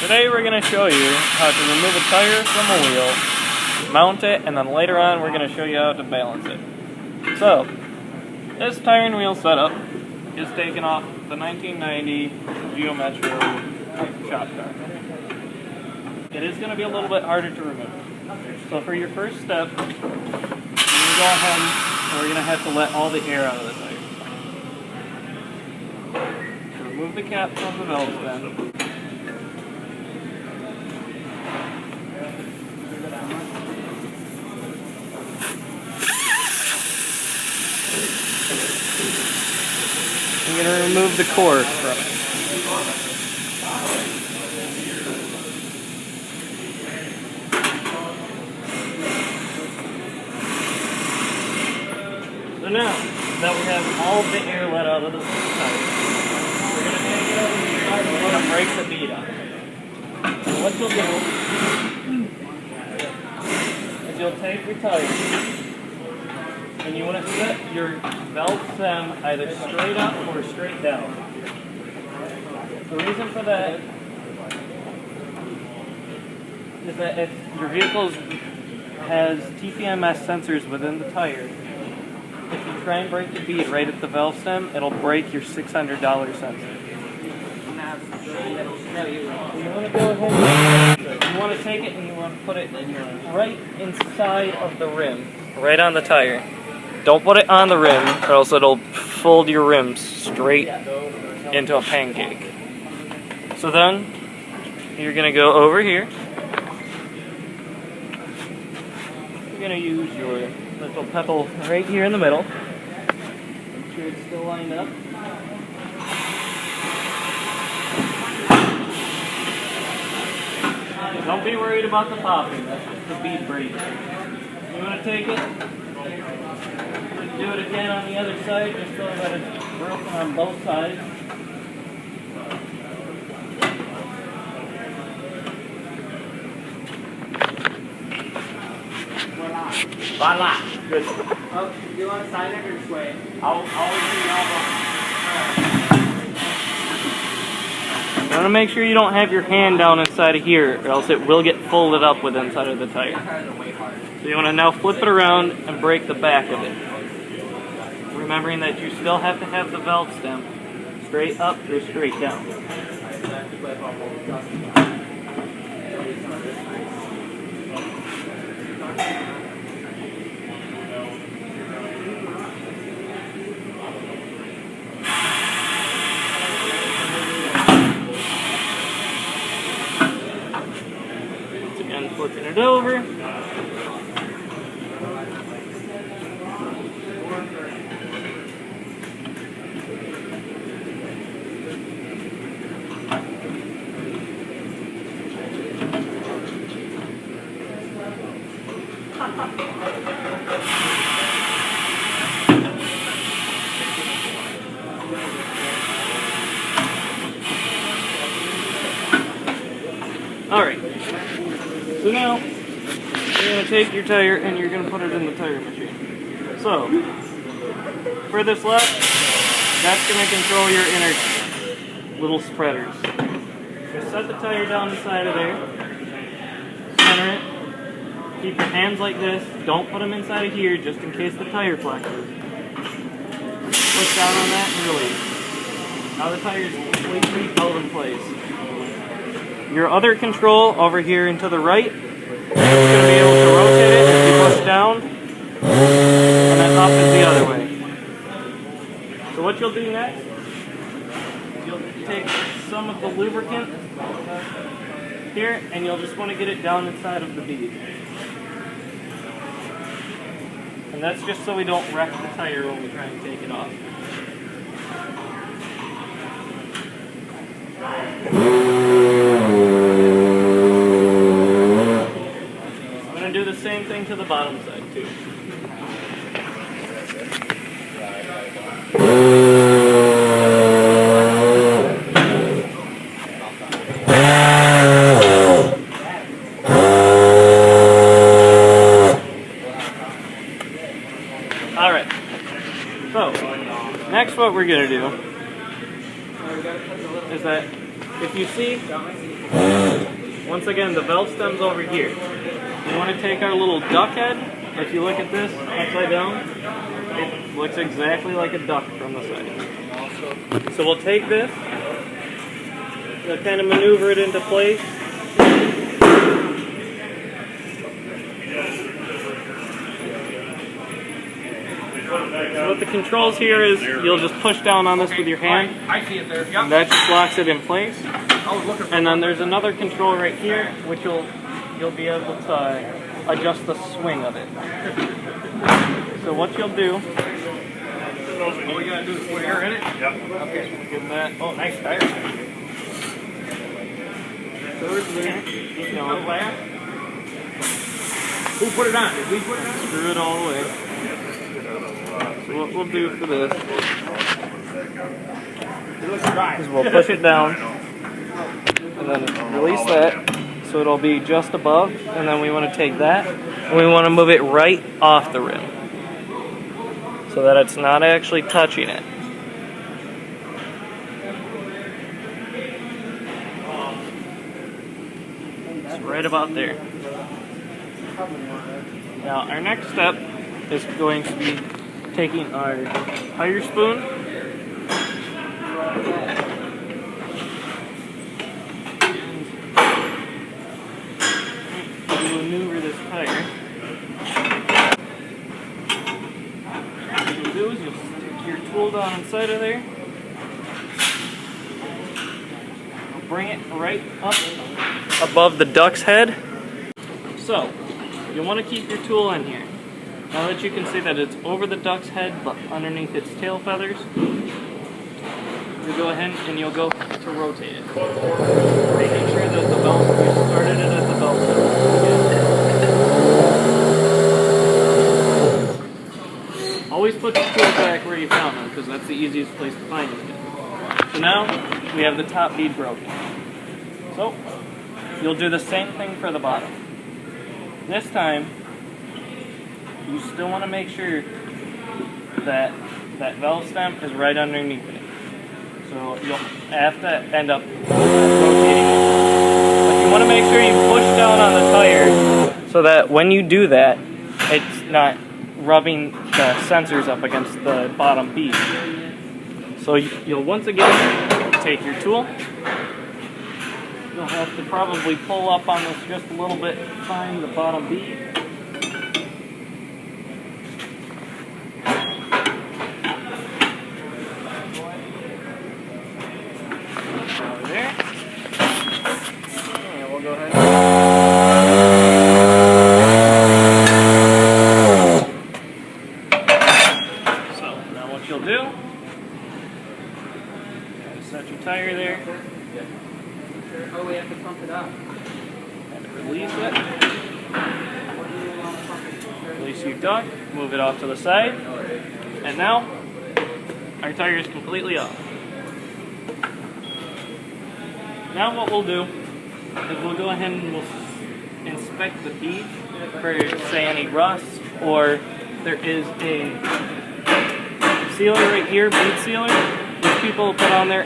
Today we're going to show you how to remove a tire from a wheel, mount it, and then later on we're going to show you how to balance it. So, this tire and wheel setup is taken off the 1990 Geo Metro shop car. It is going to be a little bit harder to remove. So for your first step, you're going to go ahead and we're going to have to let all the air out of the tire. So remove the cap from the valve stem. I'm going to remove the core from it. So now that we have all the air let out of the tire, we're going to take it over here and we're going to break the bead on it. So what you'll do is you'll take your tire and you want to set your valve stem either straight up or straight down. The reason for that is that if your vehicle has TPMS sensors within the tire, if you try and break the bead right at the valve stem, it'll break your $600 sensor. You want to go ahead, you want to take it and you want to put it right inside of the rim, right on the tire. Don't put it on the rim, or else it'll fold your rims straight into a pancake. So then, you're going to go over here. You're going to use your little pebble right here in the middle. Make sure it's still lined up. Don't be worried about the popping, that's just the bead breaking. You want to take it, do it again on the other side, just so that it's broken on both sides. Voila! Good. Oh, do you want to sign it or just wait? I'll do You want to make sure you don't have your hand down inside of here, or else it will get folded up with inside of the tire. So you want to now flip it around and break the back of it. Remembering that you still have to have the valve stem straight up or straight down. Once again, flipping it over. Alright, so now you're going to take your tire and you're going to put it in the tire machine. So, for this left, that's going to control your inner little spreaders. Just set the tire down inside of there, center it, keep your hands like this, don't put them inside of here just in case the tire flexes. Push down on that and release. Now the tire is completely held in place. Your other control over here and to the right, you're going to be able to rotate it if you push down, and then up is the other way. So what you'll do next, you'll take some of the lubricant here, and you'll just want to get it down inside of the bead. And that's just so we don't wreck the tire when we try and take it off. I'm going to do the same thing to the bottom side too. Alright, so what we're going to do is that if you see Once again, the valve stem's over here. You want to take our little duck head. If you look at this upside down, it looks exactly like a duck from the side. So we'll take this, we'll kind of maneuver it into place. So what the controls here is, you'll just push down on this with your hand. I see it there. Yep. And that just locks it in place. I was looking for And then there's another control right here, which you'll be able to adjust the swing of it. So what you'll do, all we gotta do is put air in it? Yep. okay, give that, Oh, nice tire. third there, keep going, Who put it on? Did we put it on? screw it all the way. So what we'll do for this It looks dry. is we'll push it down, and then release that, so it'll be just above, and then we want to take that, and we want to move it right off the rim, so that it's not actually touching it. It's right about there. Now our next step is going to be taking our tire spoon, maneuver this tire. What you'll do is you'll stick your tool down inside of there. Bring it right up above the duck's head. So, you'll want to keep your tool in here. Now that you can see that it's over the duck's head but underneath its tail feathers, you go ahead and you'll go to rotate it. Making sure that the belt, you started it at the belt center. Always put the tool back where you found them, because that's the easiest place to find it. So now, we have the top bead broken. So, you'll do the same thing for the bottom. This time, you still want to make sure that that valve stem is right underneath it. So you'll have to end up rotating it. But you want to make sure you push down on the tire so that when you do that, it's not rubbing the sensors up against the bottom bead. So you'll once again take your tool. You'll have to probably pull up on this just a little bit to find the bottom bead. Over there. And we'll go ahead. So now what you'll do, set your tire there. Oh, we have to pump it up. And release it. Release your duck, move it off to the side, and now our tire is completely off. Now what we'll do is we'll go ahead and we'll inspect the bead for, say, any rust, or there is a sealer right here, bead sealer, which people put on there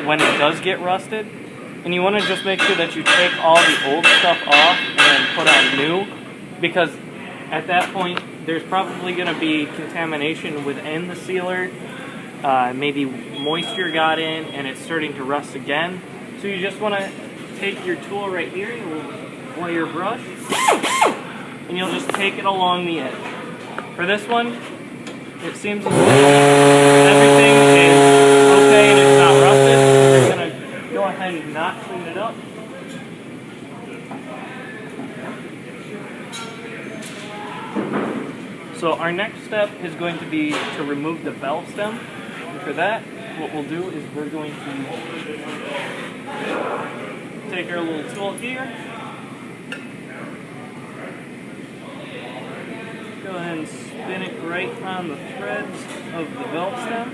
when it does get rusted. And you want to just make sure that you take all the old stuff off and put on new, because at that point there's probably going to be contamination within the sealer. Maybe moisture got in and it's starting to rust again. So you just want to take your tool right here, or your brush, and you'll just take it along the edge. For this one, it seems as though everything is okay and it's not rusted. We're going to go ahead and not clean it up. So our next step is going to be to remove the valve stem. And for that, what we'll do is we're going to take our little tool here. Go ahead and spin it right on the threads of the valve stem.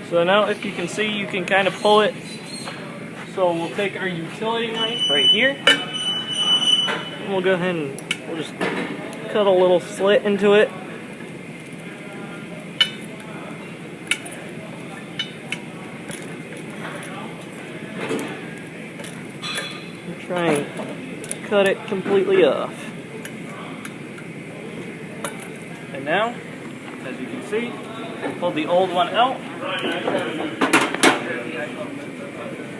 So now if you can see, you can kind of pull it. So we'll take our utility knife right here. And we'll go ahead and we'll just cut a little slit into it. try and cut it completely off. And now, as you can see, pull the old one out.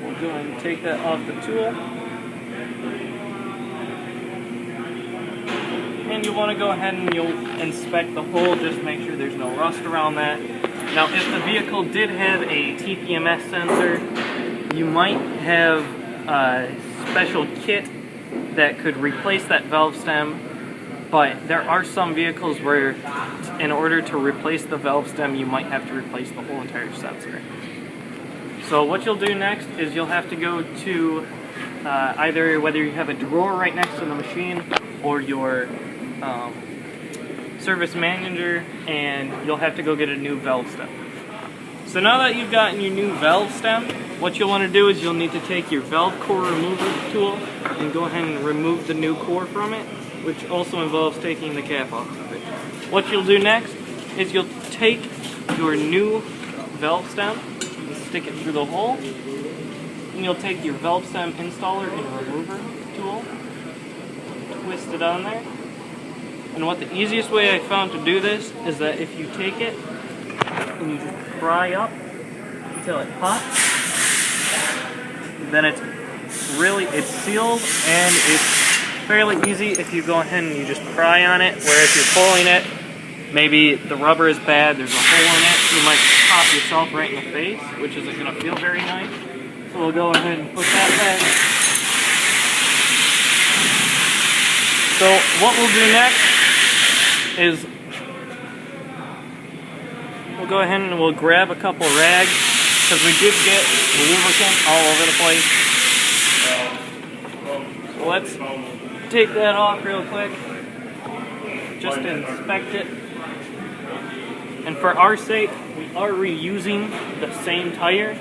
We'll go ahead and take that off the tool. And you want to go ahead and you'll inspect the hole, just make sure there's no rust around that. Now, if the vehicle did have a TPMS sensor, you might have a special kit that could replace that valve stem, but there are some vehicles where in order to replace the valve stem, you might have to replace the whole entire sensor. So what you'll do next is you'll have to go to either whether you have a drawer right next to the machine or your service manager, and you'll have to go get a new valve stem. So now that you've gotten your new valve stem, what you'll want to do is you'll need to take your valve core remover tool and go ahead and remove the new core from it, which also involves taking the cap off of it. What you'll do next is you'll take your new valve stem and stick it through the hole, and you'll take your valve stem installer and remover tool, twist it on there. And what the easiest way I found to do this is that if you take it and you just pry up until it pops, then it's sealed and it's fairly easy if you go ahead and you just pry on it, where if you're pulling it, maybe the rubber is bad, there's a hole in it, you might pop yourself right in the face, which isn't going to feel very nice. So we'll go ahead and put that back. So what we'll do next is we'll go ahead and we'll grab a couple rags, because we did get lubricant all over the place. So let's take that off real quick, just inspect it. And for our sake, we are reusing the same tire,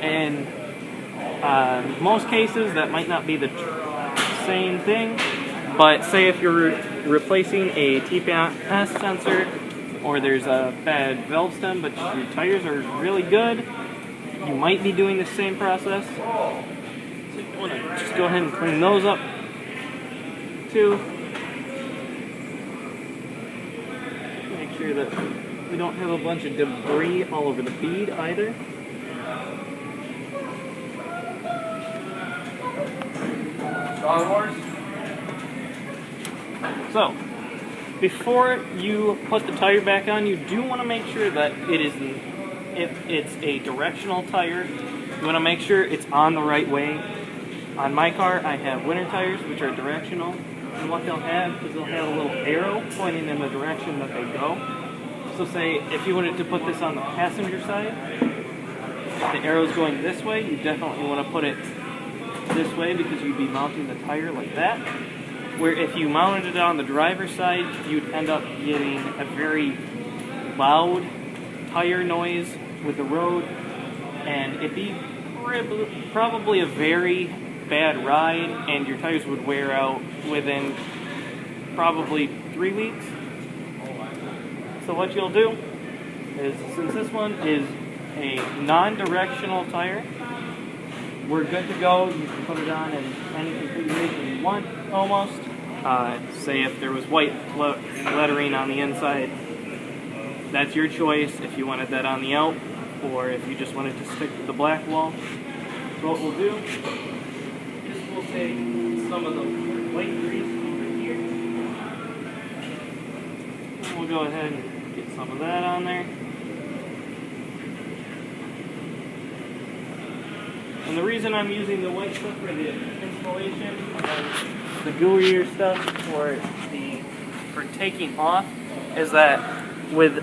and in most cases that might not be the same thing, but say if you're replacing a TPMS sensor or there's a bad valve stem but your tires are really good, you might be doing the same process. So you want to just go ahead and clean those up too. Make sure that we don't have a bunch of debris all over the bead either. Star Wars? So, before you put the tire back on, you do want to make sure that if it's a directional tire, you want to make sure it's on the right way. On my car, I have winter tires, which are directional, and what they'll have is they'll have a little arrow pointing in the direction that they go. So say, if you wanted to put this on the passenger side, if the arrow's going this way, you definitely want to put it this way because you'd be mounting the tire like that. Where if you mounted it on the driver's side, you'd end up getting a very loud tire noise with the road, and it'd be probably a very bad ride, and your tires would wear out within probably 3 weeks. So what you'll do is, since this one is a non-directional tire, we're good to go. You can put it on in any configuration you want, almost. Say if there was white lettering on the inside, that's your choice if you wanted that on the out, or if you just wanted to stick to the black wall. So what we'll do is we'll take some of the white grease over here, and we'll go ahead and get some of that on there. And the reason I'm using the white stuff for the installation, the gooier stuff for taking off, is that with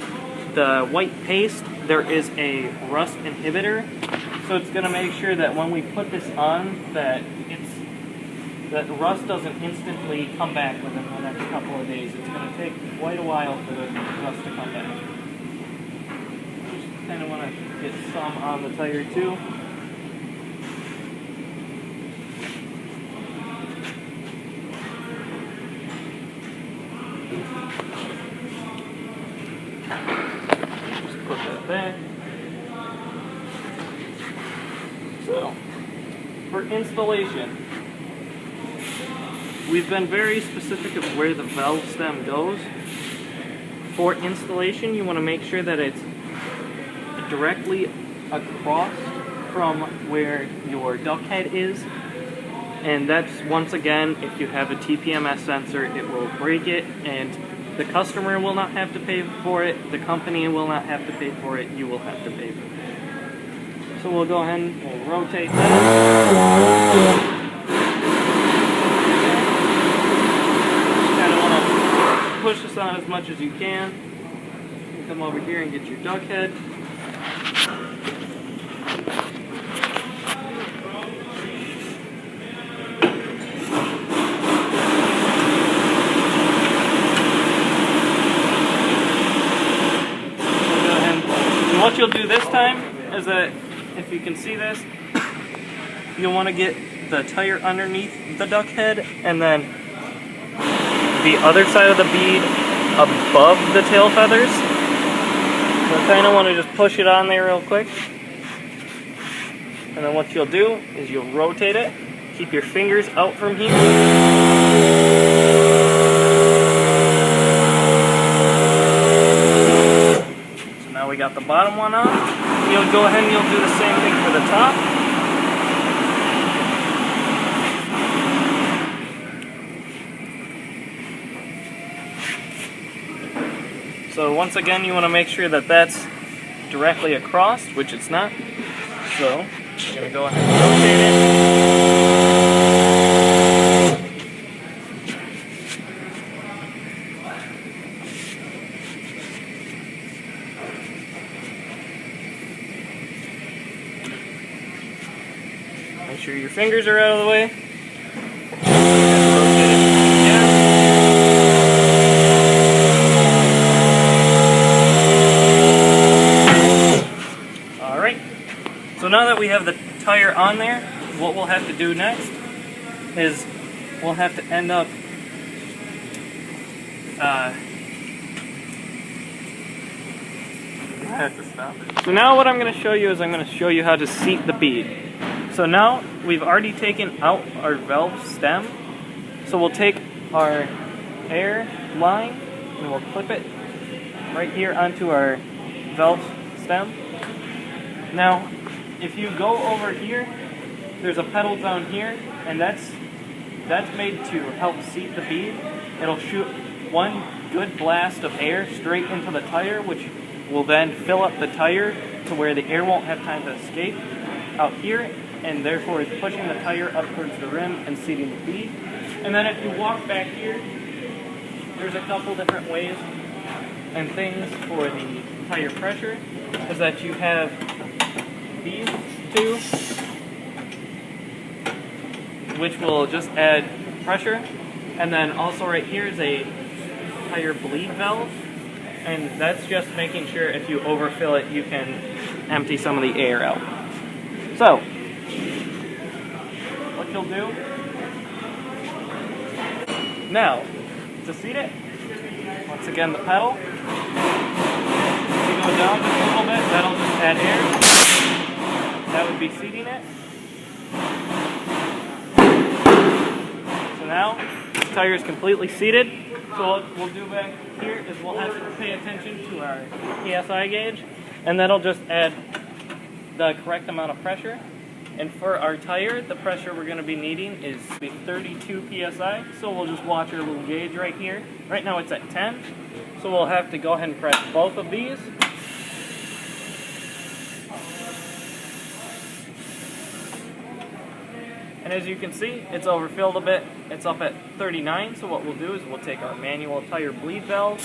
the white paste there is a rust inhibitor. So it's going to make sure that when we put this on, that the rust doesn't instantly come back within the next couple of days. It's going to take quite a while for the rust to come back. Just kind of want to get some on the tire too. Just put that back. So, for installation, we've been very specific of where the valve stem goes. For installation, you want to make sure that it's directly across from where your duct head is. And that's, once again, if you have a TPMS sensor, it will break it, and the customer will not have to pay for it, the company will not have to pay for it, you will have to pay for it. So we'll go ahead and we'll rotate that. Kind of want to push this on as much as you can. You come over here and get your duct head. What you'll do this time is that, if you can see this, you'll want to get the tire underneath the duct head and then the other side of the bead above the tail feathers. You'll kind of want to just push it on there real quick. And then what you'll do is you'll rotate it, keep your fingers out from here. We got the bottom one on. You'll go ahead and you'll do the same thing for the top. So once again, you want to make sure that that's directly across, which it's not. So you're going to go ahead and rotate it. Make sure your fingers are out of the way. Alright, so now that we have the tire on there, what we'll have to do next is we'll have to end up I have to stop it. So now what I'm going to show you is I'm going to show you how to seat the bead. So now we've already taken out our valve stem. So we'll take our air line and we'll clip it right here onto our valve stem. Now, if you go over here, there's a pedal down here, and that's made to help seat the bead. It'll shoot one good blast of air straight into the tire, which will then fill up the tire to where the air won't have time to escape out here, and therefore it's pushing the tire up towards the rim and seating the bead. And then if you walk back here, there's a couple different ways and things for the tire pressure, is that you have these two, which will just add pressure, and then also right here is a tire bleed valve, and that's just making sure if you overfill it, you can empty some of the air out. So, what you'll do now, to seat it, once again the pedal, if you go down just a little bit, that'll just add air. That would be seating it. So now, the tire is completely seated. So what we'll do back here is we'll have to pay attention to our PSI gauge, and that'll just add the correct amount of pressure. And for our tire, the pressure we're going to be needing is 32 PSI, so we'll just watch our little gauge right here. Right now it's at 10, so we'll have to go ahead and press both of these. And as you can see, it's overfilled a bit. It's up at 39, so what we'll do is we'll take our manual tire bleed valve.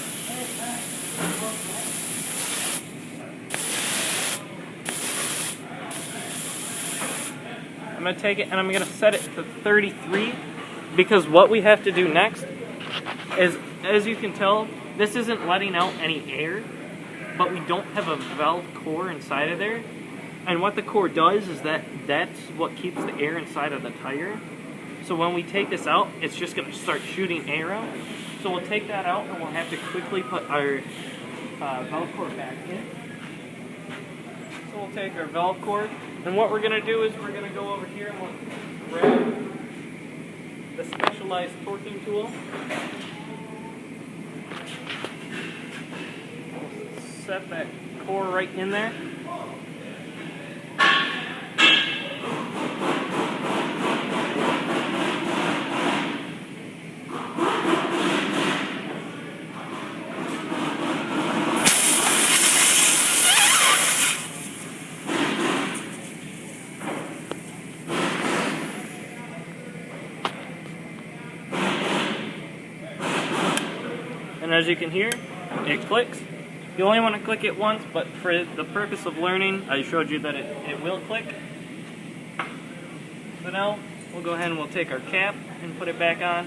I'm going to take it and I'm going to set it to 33, because what we have to do next is, as you can tell, this isn't letting out any air, but we don't have a valve core inside of there. And what the core does is that's what keeps the air inside of the tire. So when we take this out, it's just going to start shooting air out. So we'll take that out and we'll have to quickly put our valve core back in. So we'll take our valve core, and what we're going to do is we're going to go over here and we'll grab the specialized torquing tool. Set that core right in there. And as you can hear, it clicks. You only want to click it once, but for the purpose of learning, I showed you that it will click. So now, we'll go ahead and we'll take our cap and put it back on.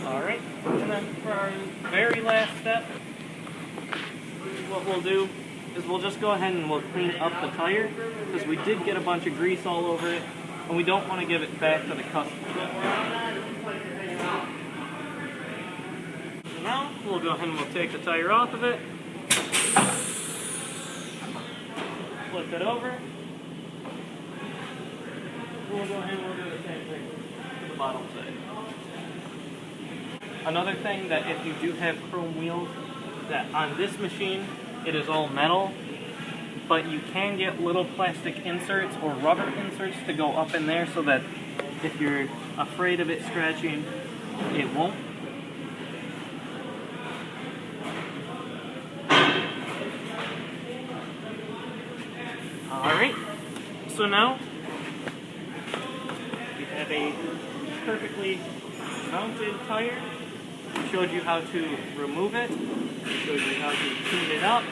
Alright, and then for our very last step, what we'll do is we'll just go ahead and we'll clean up the tire, because we did get a bunch of grease all over it, and we don't want to give it back to the customer. So now, we'll go ahead and we'll take the tire off of it, flip it over, we'll go ahead and we'll do the same thing to the bottom side. Another thing that if you do have chrome wheels, that on this machine it is all metal, but you can get little plastic inserts or rubber inserts to go up in there so that if you're afraid of it scratching, it won't. Alright, so now we have a perfectly mounted tire. Showed you how to remove it, showed you how to tune it up,